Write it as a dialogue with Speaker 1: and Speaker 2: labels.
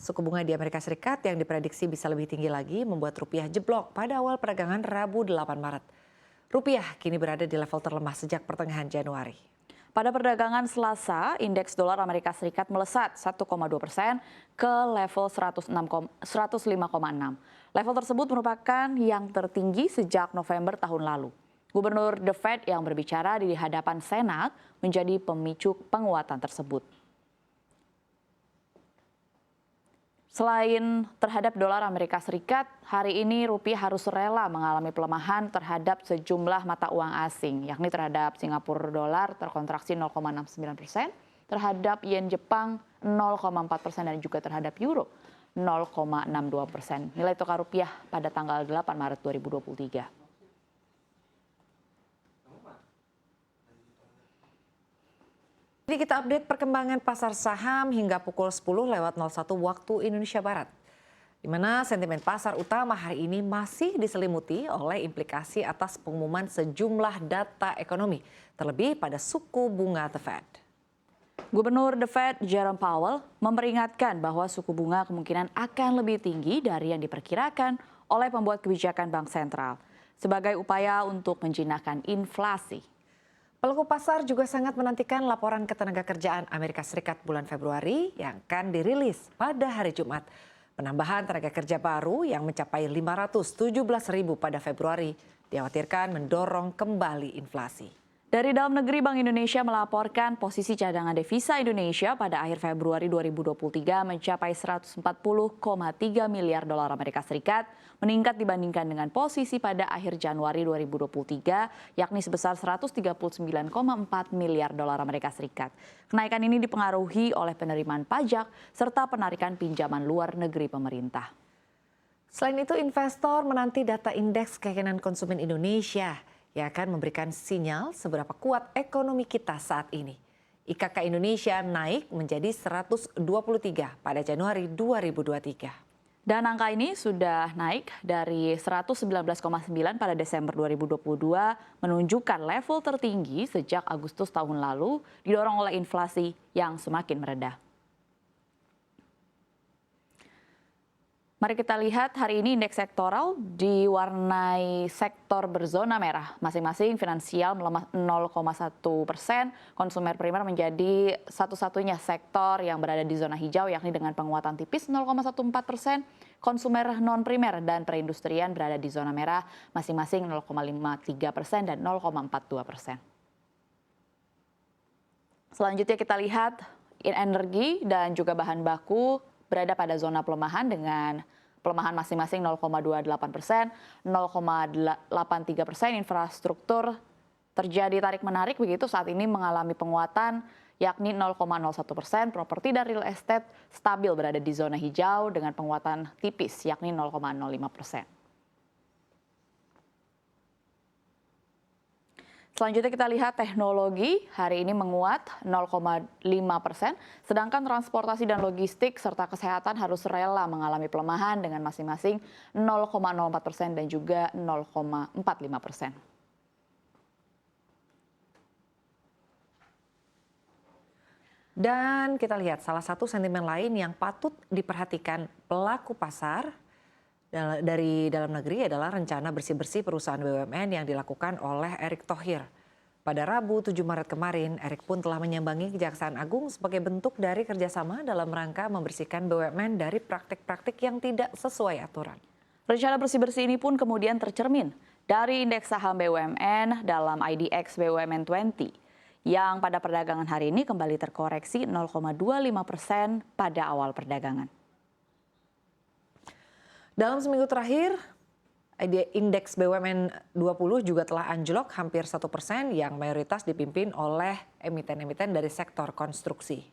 Speaker 1: Suku bunga di Amerika Serikat yang diprediksi bisa lebih tinggi lagi membuat rupiah jeblok pada awal perdagangan Rabu 8 Maret. Rupiah kini berada di level terlemah sejak pertengahan Januari.
Speaker 2: Pada perdagangan Selasa, indeks dolar Amerika Serikat melesat 1,2% ke level 105,6. Level tersebut merupakan yang tertinggi sejak November tahun lalu. Gubernur The Fed yang berbicara di hadapan Senat menjadi pemicu penguatan tersebut. Selain terhadap dolar Amerika Serikat, hari ini rupiah harus rela mengalami pelemahan terhadap sejumlah mata uang asing, yakni terhadap Singapura dolar terkontraksi 0,69%, terhadap yen Jepang 0,4% dan juga terhadap euro 0,62%. Nilai tukar rupiah pada tanggal 8 Maret 2023.
Speaker 1: Jadi kita update perkembangan pasar saham hingga pukul 10:01 waktu Indonesia Barat. Di mana sentimen pasar utama hari ini masih diselimuti oleh implikasi atas pengumuman sejumlah data ekonomi, terlebih pada suku bunga The Fed.
Speaker 2: Gubernur The Fed Jerome Powell memperingatkan bahwa suku bunga kemungkinan akan lebih tinggi dari yang diperkirakan oleh pembuat kebijakan bank sentral sebagai upaya untuk menjinakkan inflasi.
Speaker 1: Pelaku pasar juga sangat menantikan laporan ketenagakerjaan Amerika Serikat bulan Februari yang akan dirilis pada hari Jumat. Penambahan tenaga kerja baru yang mencapai 517.000 pada Februari dikhawatirkan mendorong kembali inflasi.
Speaker 2: Dari dalam negeri, Bank Indonesia melaporkan posisi cadangan devisa Indonesia pada akhir Februari 2023 mencapai 140,3 miliar dolar Amerika Serikat, meningkat dibandingkan dengan posisi pada akhir Januari 2023, yakni sebesar 139,4 miliar dolar Amerika Serikat. Kenaikan ini dipengaruhi oleh penerimaan pajak serta penarikan pinjaman luar negeri pemerintah.
Speaker 1: Selain itu, investor menanti data indeks keyakinan konsumen Indonesia yang akan memberikan sinyal seberapa kuat ekonomi kita saat ini. IKK Indonesia naik menjadi 123 pada Januari 2023.
Speaker 2: Dan angka ini sudah naik dari 119,9 pada Desember 2022, menunjukkan level tertinggi sejak Agustus tahun lalu, didorong oleh inflasi yang semakin mereda. Mari kita lihat hari ini indeks sektoral diwarnai sektor berzona merah. Masing-masing finansial melemah 0,1%, konsumer primer menjadi satu-satunya sektor yang berada di zona hijau yakni dengan penguatan tipis 0,14%, konsumer non-primer dan perindustrian berada di zona merah masing-masing 0,53% dan 0,42%. Selanjutnya kita lihat energi dan juga bahan baku berada pada zona pelemahan dengan pelemahan masing-masing 0,28%, 0,83%. Infrastruktur terjadi tarik-menarik begitu saat ini mengalami penguatan yakni 0,01%. Properti dan real estate stabil berada di zona hijau dengan penguatan tipis yakni 0,05%. Selanjutnya kita lihat teknologi hari ini menguat 0,5%, sedangkan transportasi dan logistik serta kesehatan harus rela mengalami pelemahan dengan masing-masing 0,04% dan juga 0,45%.
Speaker 1: Dan kita lihat salah satu sentimen lain yang patut diperhatikan pelaku pasar dari dalam negeri adalah rencana bersih-bersih perusahaan BUMN yang dilakukan oleh Erick Thohir. Pada Rabu 7 Maret kemarin, Erick pun telah menyambangi Kejaksaan Agung sebagai bentuk dari kerjasama dalam rangka membersihkan BUMN dari praktik-praktik yang tidak sesuai aturan.
Speaker 2: Rencana bersih-bersih ini pun kemudian tercermin dari indeks saham BUMN dalam IDX BUMN 20 yang pada perdagangan hari ini kembali terkoreksi 0,25% pada awal perdagangan.
Speaker 1: Dalam seminggu terakhir, indeks BUMN 20 juga telah anjlok hampir 1% yang mayoritas dipimpin oleh emiten-emiten dari sektor konstruksi.